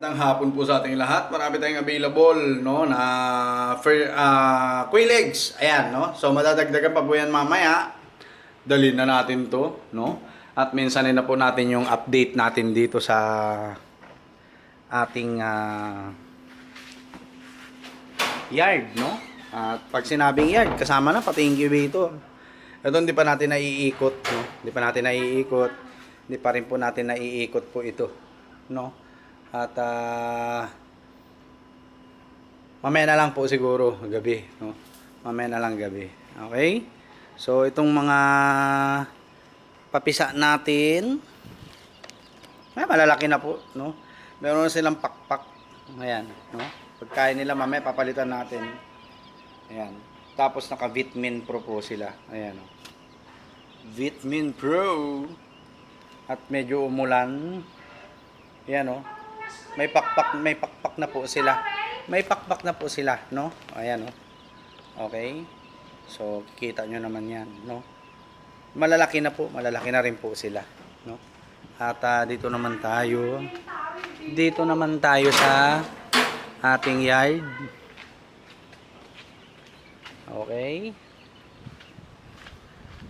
Magandang hapon po sa ating lahat. Marami tayong available no na quail eggs. Ayan no. So madadagdagan pa po yan mamaya. Dalhin na natin 'to, no? At minsanin na po natin yung update natin dito sa ating yard, no? At pag sinabing yard, kasama na pati incubator. Ito hindi pa natin naiikot, no? Hindi pa natin naiikot. Hindi pa rin po natin naiikot po ito, no? At mamaya na lang po siguro gabi, no? Mamaya na lang gabi. Okay? So itong mga papisa natin, malalaki na po, no? Meron na silang pakpak. Ayan, no? Pagkain nila mamaya papalitan natin. Ayan. Tapos naka Vitamin Pro po sila. Ayan, no? Vitamin Pro. At medyo umulan. Ayan, no? May pakpak na po sila. May pakpak na po sila, no? Ayan, no? Okay? So, kikita nyo naman yan, no? Malalaki na po, malalaki na rin po sila, no? At dito naman tayo. Dito naman tayo sa ating yard. Okay?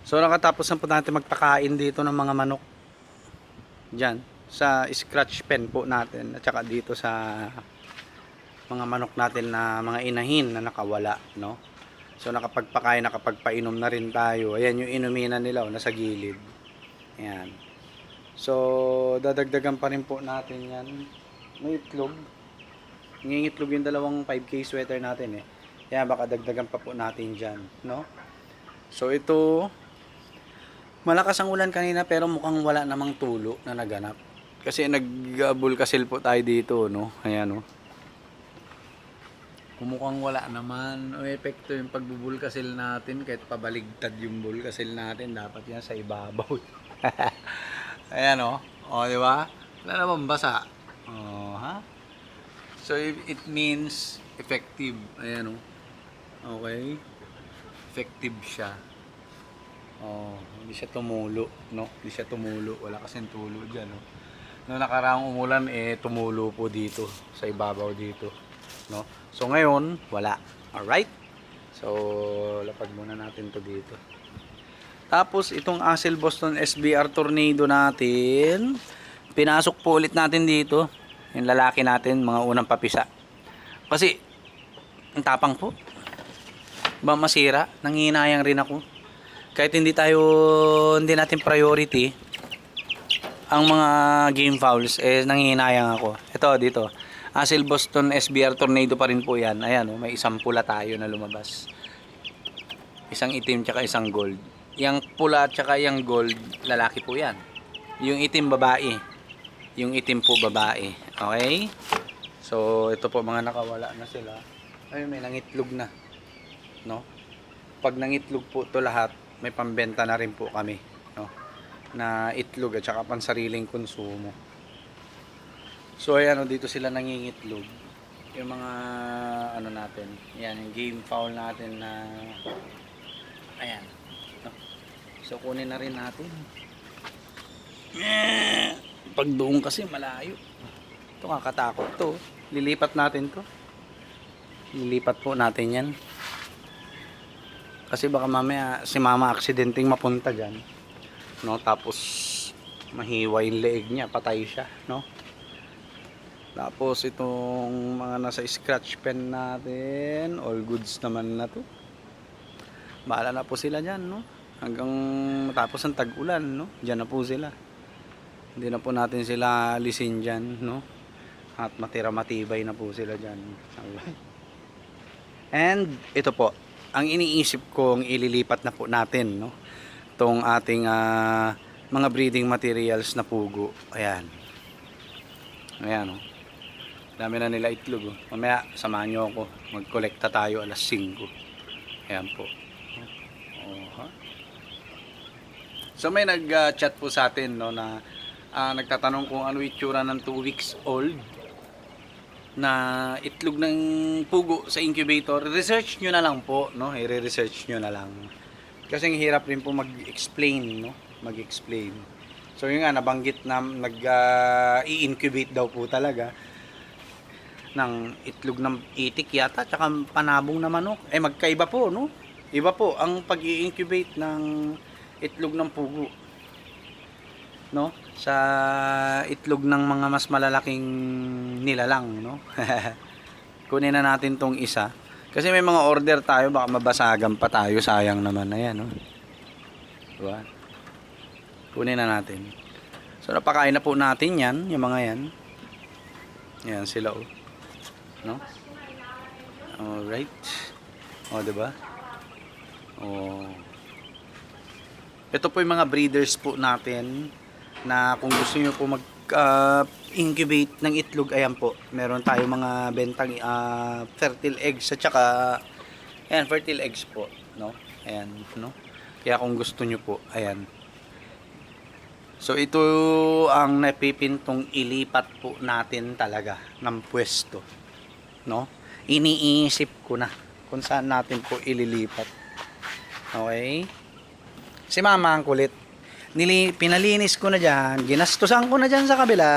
So, nakatapos na po natin magpakain dito ng mga manok. Diyan sa scratch pen po natin at saka dito sa mga manok natin na mga inahin na nakawala, no? So nakapagpakain, nakapagpainom na rin tayo. Ayan yung inuminan nila, nasa gilid. Ayan. So dadagdagan pa rin po natin yan. May itlog. Nangingitlog yung dalawang 5K sweater natin eh. Kaya baka dagdagan pa po natin dyan, no? So ito, malakas ang ulan kanina pero mukhang wala namang tulo na naganap. Kasi nag-bulkasil po tayo dito, no? Ayan, no? Kumukhang wala naman. O epekto yung pagbubulkasil natin kahit pabaligtad yung bulkasil natin. Dapat yan sa ibabaw. Ayan, no? O, di ba? Wala naman basa. O, ha? So, it means effective. Ayan, no? Okay? Effective siya. Oh, hindi siya tumulo, no? Hindi siya tumulo. Wala kasing tulo diyan, no? Noong nakaraang umulan tumulo po dito sa ibabaw dito, no? So ngayon, wala. All right? So lapag muna natin 'to dito. Tapos itong Acel Boston SBR Tornado natin, pinasok po ulit natin dito. Yung lalaki natin, mga unang papisa. Kasi ang tapang po. Ba masira, nangihinayang rin ako. Kahit hindi natin priority ang mga game fouls, nangihinayang ako. Ito dito, Acel Boston SBR Tornado pa rin po yan. Ayan, may isang pula tayo na lumabas, isang itim tsaka isang gold. Yung pula tsaka yung gold, lalaki po yan. Yung itim babae, yung itim po babae. Okay, so ito po mga nakawala na sila. Ay, may nangitlog na, no? Pag nangitlog po to lahat, may pambenta na rin po kami, no, na itlog at saka pansariling konsumo. So ayan, dito sila nangingitlog. Yung mga ano natin, yan yung game foul natin na ayan, no? So kunin na rin natin. Pag doon kasi malayo. Ito kakatakot to. Lilipat natin to. Lilipat po natin yan. Kasi baka mamaya si mama aksidenteng mapunta dyan, no? Tapos mahiwa yung leeg niya, patay siya, no? Tapos itong mga nasa scratch pen natin, all goods naman na to. Bahala na po sila dyan, no? Hanggang matapos ang tag-ulan, no? Dyan na po sila. Hindi na po natin sila alisin dyan, no? At matira-matibay na po sila dyan. And ito po, ang iniisip kong ililipat na po natin, no, itong ating mga breeding materials na pugo. Ayan. Ayan, no. Dami na nila itlog, oh. Mamaya samahan nyo ako, magkolekta tayo alas 5. Ayan po. Oh, ha? So may nag-chat po sa atin, no, na nagtatanong kung ano itsura ng 2 weeks old na itlog ng pugo sa incubator. Research nyo na lang po, no? I-research nyo na lang. Kasi ang hirap rin po mag-explain, no? Mag-explain. So yun nga, nabanggit na i-incubate daw po talaga. ng itlog ng itik yata, tsaka panabong na manok. Magkaiba po, no? Iba po ang pag-i-incubate ng itlog ng pugo, no? Sa itlog ng mga mas malalaking nilalang, no? Kunin na natin tong isa. Kasi may mga order tayo, baka mabasagan pa tayo, sayang naman na yan, no? Diba? Kunin na natin. So, napakain na po natin yan, yung mga yan. Yan sila, oh. No? Alright. O, diba? O. Ito po yung mga breeders po natin na kung gusto nyo po mag-incubate ng itlog, ayan po. Meron tayo mga bentang fertile eggs at saka ayan, fertile eggs po, no? Ayan, no? Kaya kung gusto nyo po, ayan. So, ito ang napipintong ilipat po natin talaga ng pwesto, no? Iniisip ko na kung saan natin po ililipat. Okay? Si mama ang kulit. Pinalinis ko na dyan. Ginastusan ko na dyan sa kabila.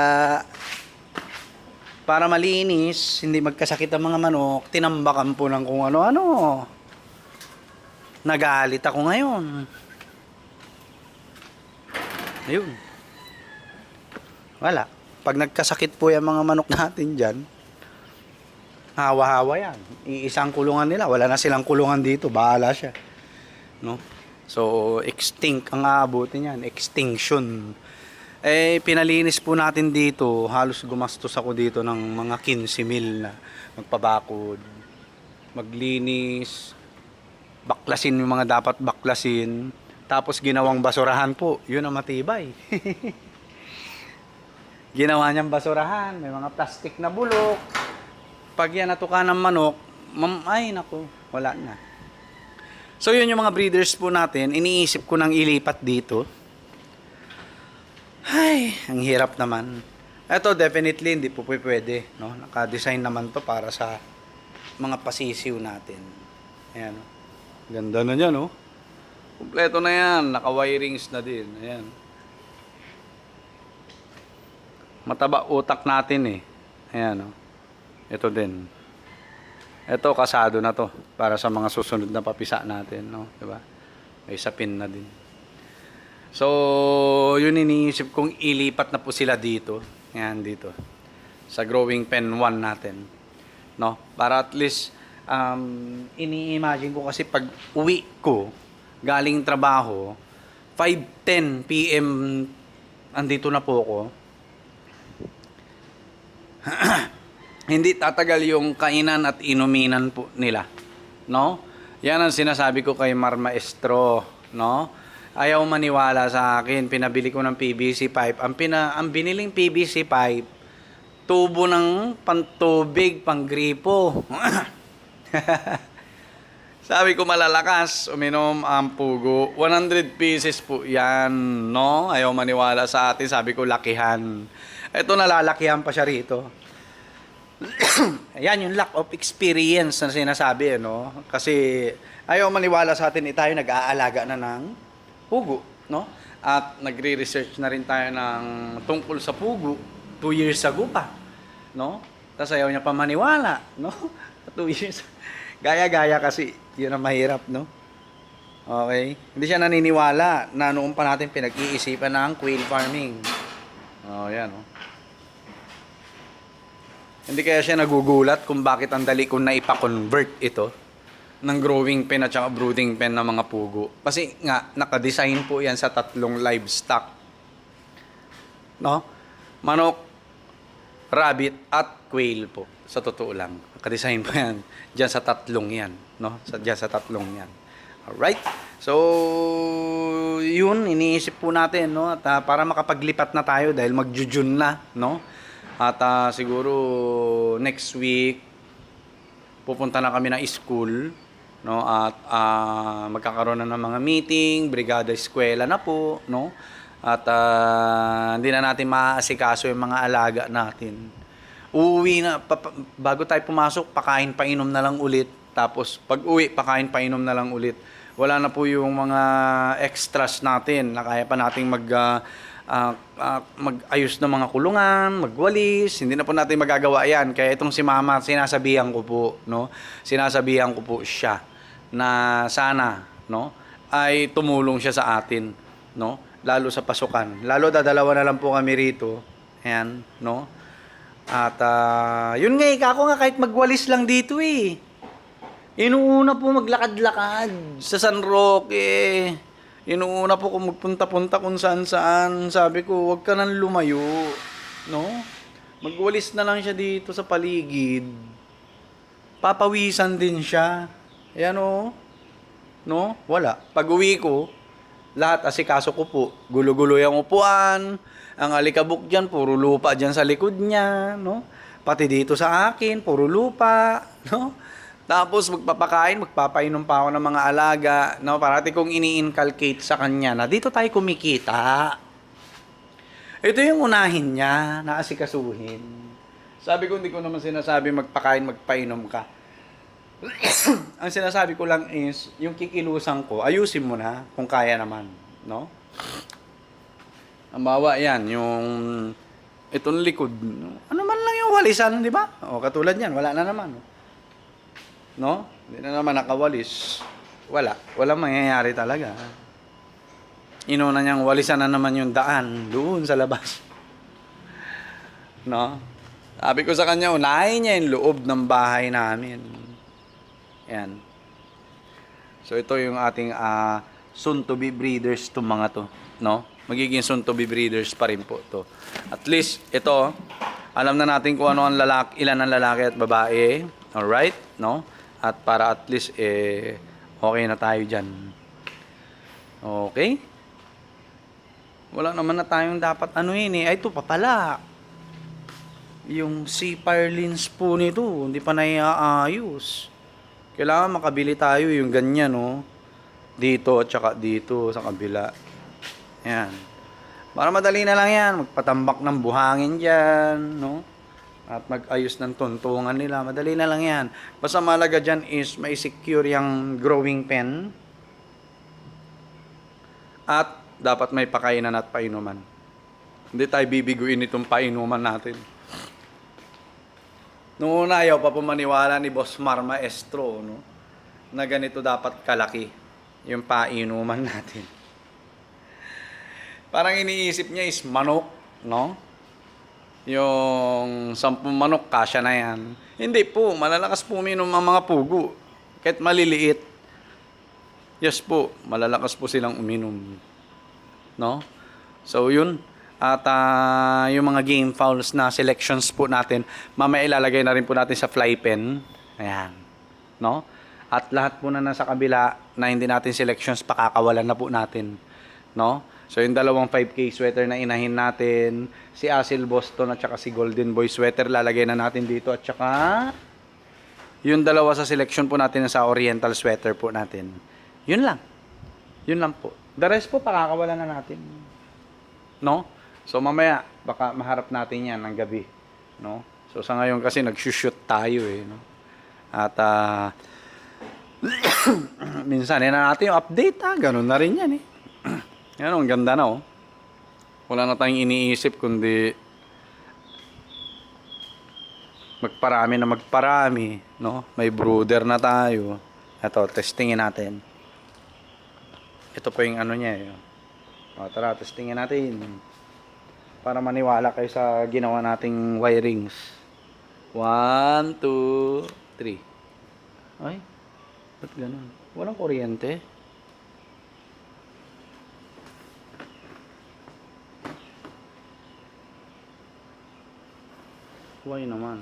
Para malinis, hindi magkasakit ang mga manok. Tinambakan po ng kung ano-ano. Nagalit ako ngayon. Ayun. Wala. Pag nagkasakit po yung mga manok natin dyan, hawa-hawa yan. Iisang kulungan nila. Wala na silang kulungan dito. Bahala siya. No? So, extinct ang aabutin yan. Extinction. Pinalinis po natin dito. Halos gumastos ako dito ng mga 15,000 na magpabakod, maglinis, baklasin yung mga dapat baklasin. Tapos ginawang basurahan po. Yun ang matibay. Ginawa niyang basurahan. May mga plastic na bulok. Pag yan natuka ng manok, ay naku, wala na. So yun yung mga breeders po natin. Iniisip ko nang ilipat dito. Ay, ang hirap naman. Ito definitely hindi po pwede, no? Naka-design naman to para sa mga pasisiw natin. Ayan, no? Ganda na niya, no? Kumpleto na yan. Naka-wirings na din. Ayan. Mataba utak natin eh. Ayan, no? Ito din. Ito kasado na to para sa mga susunod na papisa natin, no? 'Di ba? May sapin na din. So, yun iniisip kong ilipat na po sila dito. Ayan dito. Sa growing pen 1 natin, no? Para at least ini-imagine ko kasi pag uwi ko galing trabaho 5:10 PM andito na po ako. Hindi tatagal yung kainan at inuminan po nila, no? Yan ang sinasabi ko kay Mar Maestro, no? Ayaw maniwala sa akin, pinabili ko ng PVC pipe. Ang biniling PVC pipe, tubo ng pantubig, panggripo. Sabi ko malalakas, uminom ang pugo. 100 pieces po yan, no? Ayaw maniwala sa atin, sabi ko lakihan. Ito nalalakihan pa siya rito. Ayan yung lack of experience na sinasabi, no? Kasi ayaw maniwala sa atin, tayo nag-aalaga na ng pugo, no? At nagre-research na rin tayo ng tungkol sa pugo 2 years ago pa, no? Tapos ayaw niya pa maniwala, no? 2 years. Gaya-gaya kasi, yun ang mahirap, no? Okay? Hindi siya naniniwala na noon pa natin pinag-iisipan ng quail farming. Oh, yan, no? Hindi kaya siya nagugulat kung bakit ang dali ko na ipa-convert ito ng growing pen at saka brooding pen ng mga pugo. Kasi nga, nakadesign po yan sa 3 livestock. No? Manok, rabbit, at quail po. Sa totoo lang. Nakadesign po yan. Diyan sa 3 yan. No? Diyan sa 3 yan. Alright? So, yun, iniisip po natin, no? At para makapaglipat na tayo dahil mag-June na, no? At siguro next week pupunta na kami ng school, no? At magkakaroon na ng mga meeting, brigada eskwela na po, no? At hindi na natin maaasikaso yung mga alaga natin. Uuwi na bago tayo pumasok, pakain painom na lang ulit. Tapos pag uwi, pakain painom na lang ulit. Wala na po yung mga extras natin na kaya pa nating mag-ayos ng mga kulungan, magwalis, hindi na po natin magagawa yan. Kaya itong si Mama, sinasabihan ko po, no? Sinasabihan ko po siya na sana, no, ay tumulong siya sa atin, no? Lalo sa pasukan. Lalo dadalawa na lang po kami rito. Ayan, no? At yun nga, ako nga kahit magwalis lang dito eh. Inuuna po maglakad-lakad sa San Roque. Inuuna po kung magpunta-punta kung saan-saan. Sabi ko, wag ka nang lumayo. No? Magwalis na lang siya dito sa paligid. Papawisan din siya. Ayan o. No? Wala. Pag uwi ko, lahat asikaso ko po. Gulo-gulo yung upuan. Ang alikabok dyan, puro lupa dyan sa likod niya. No? Pati dito sa akin, puro lupa. No? Tapos magpapainom pa ako ng mga alaga, no? Parati kong ini-inculcate sa kanya na dito tayo kumikita. Ito yung unahin niya, na asikasuhin. Sabi ko, hindi ko naman sinasabi magpakain, magpainom ka. Ang sinasabi ko lang is, yung kikilusan ko, ayusin mo na kung kaya naman, no? Ang bawa yan, yung itong likod, ano man lang yung walisan, di ba? O, katulad yan, wala na naman. No? Hindi na naman nakawalis. Walang mangyayari talaga. Inuna niyang walisan na naman yung daan doon sa labas. No? Sabi ko sa kanya, unahin niya yung loob ng bahay namin. Yan. So ito yung ating soon to be breeders to mga to, no? Magiging soon to be breeders pa rin po to. At least ito, alam na natin kung ano ang ilan ang lalaki at babae. All right, no? At para at least okay na tayo diyan. Okay? Wala naman na tayong dapat Ay, ito pa pala. Yung C-Fire lens po nito, hindi pa naiaayos. Kailangan makabili tayo yung ganyan, no? Dito at saka dito sa kabila. Yan. Para madali na lang yan. Magpatambak ng buhangin dyan, no? At mag-ayos ng tuntungan nila. Madali na lang yan. Basta malaga dyan is may secure yung growing pen. At dapat may pakainan at painuman. Hindi tayo bibiguin itong painuman natin. Noong una, ayaw pa pumaniwala ni Boss Mar Maestro, no? Na ganito dapat kalaki yung painuman natin. Parang iniisip niya is manok, no? Yung 10 manok, kasya na yan. Hindi po, malalakas po uminom ang mga pugo. Kahit maliliit. Yes po, malalakas po silang uminom. No? So yun. At yung mga game fouls na selections po natin, mamaya ilalagay na rin po natin sa fly pen. Ayan. No? At lahat po na nasa kabila na hindi natin selections, pakakawalan na po natin. No? So yung dalawang 5K sweater na inahin natin, si Asil Boston at saka si Golden Boy sweater lalagay na natin dito, at saka yung dalawa sa selection po natin sa Oriental sweater po natin. Yun lang. Yun lang po. The rest po pakakawalan na natin. No? So mamaya baka maharap natin yan ng gabi, no? So sa ngayon kasi nag-shoot tayo no. At minsan na natin yung update ganun na rin yan Yan, ang ganda na Wala na tayong iniisip kundi magparami na magparami, no? May brooder na tayo. Ito, testingin natin. Ito po yung ano niya tara, testingin natin. Para maniwala kayo sa ginawa nating wirings. 1, 2, 3. Ay, ba't ganun? Walang kuryente. Why naman?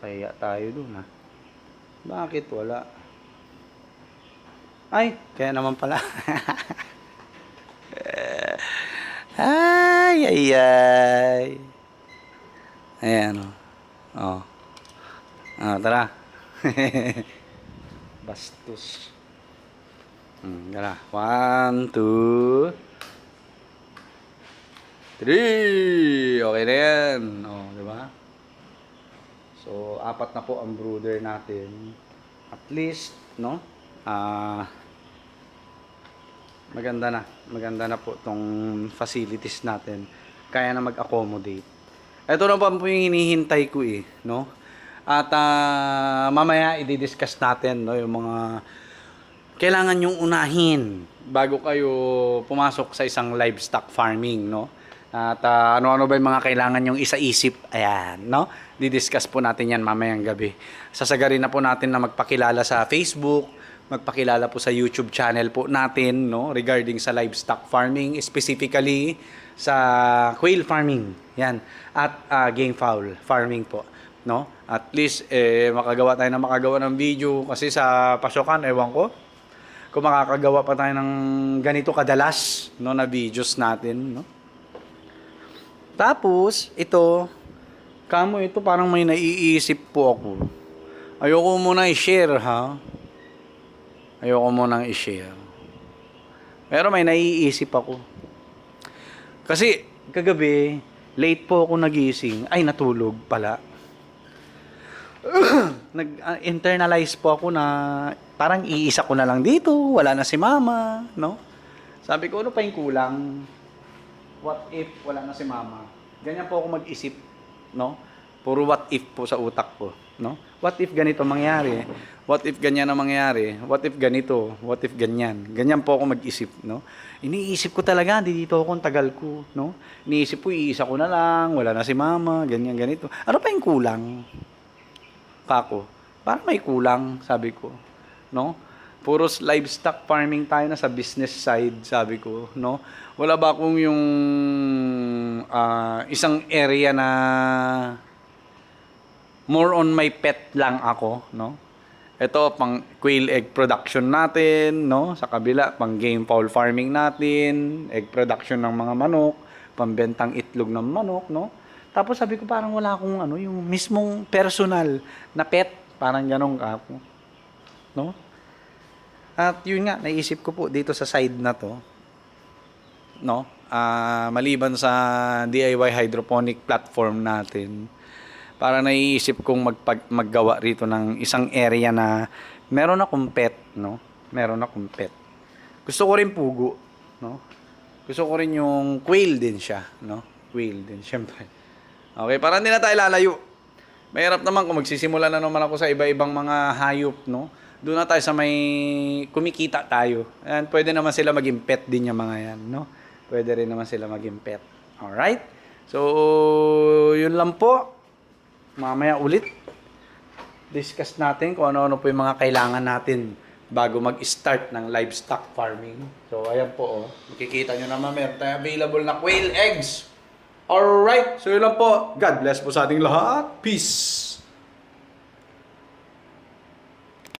Kaya tayo dun Bakit wala? Ay, kaya naman pala. Ay, ay, ay. Ayan tara. Bastos. Tara. 1, 2, 3. Okay na yan. Diba? So, 4 na po ang brooder natin. At least, no? Maganda na po tong facilities natin. Kaya na mag-accommodate. Ito na pa po yung hinihintay ko eh, no? At mamaya i-discuss natin, no, yung mga kailangan yung unahin bago kayo pumasok sa isang livestock farming, no? At ano-ano ba yung mga kailangan yung isa-isip? Ayan, no? Di-discuss po natin yan mamayang gabi. Sasagarin na po natin na magpakilala sa Facebook, magpakilala po sa YouTube channel po natin, no? Regarding sa livestock farming, specifically sa quail farming. Yan. At game fowl farming po, no? At least makagawa tayo ng video kasi sa pasokan, ewan ko kung makakagawa pa tayo ng ganito kadalas, no, na videos natin, no? Tapos ito parang may naiisip po ako. Ayoko muna i-share, ha? Ayoko muna i-share. Pero may naiisip ako. Kasi kagabi late po ako nagising. Ay, natulog pala. Nag-internalize po ako na parang iisa ko na lang dito, wala na si mama, no? Sabi ko, ano pa yung kulang? What if wala na si mama? Ganyan po ako mag-isip, no? Puro what if po sa utak ko, no? What if ganito mangyari? What if ganyan na mangyari? What if ganito? What if ganyan? Ganyan po ako mag-isip, no? Iniisip ko talaga, dito ako ang tagal ko, no? Iniisip ko, iisa ko na lang, wala na si mama, ganyan, ganito. Ano pa yung kulang? Kako, parang may kulang, sabi ko, no? Puro livestock farming tayo na sa business side, sabi ko, no? Wala ba akong yung isang area na more on my pet lang ako, no? Ito pang quail egg production natin, no? Sa kabila pang game fowl farming natin, egg production ng mga manok, pambentang itlog ng manok, no? Tapos sabi ko parang wala akong yung mismong personal na pet, parang ganong ako, no? At yun nga, naisip ko po dito sa side na to, no? Maliban sa DIY hydroponic platform natin, para naiisip kong maggawa rito ng isang area na meron akong pet, no? Meron akong pet. Gusto ko rin pugo, no? Gusto ko rin yung quail din siya, no? Quail din, syempre. Okay, para hindi na tayo lalayo. Mahirap naman kung magsisimula na naman ako sa iba-ibang mga hayop, no? Doon na tayo sa may kumikita tayo. Ayan, pwede naman sila maging pet din yung mga yan, no? Pwede rin naman sila maging pet. Alright? So, yun lang po. Mamaya ulit, discuss natin kung ano-ano po yung mga kailangan natin bago mag-start ng livestock farming. So, ayan po, oh. Makikita nyo naman, meron tayo available na quail eggs. Alright, so yun lang po. God bless po sa ating lahat. Peace!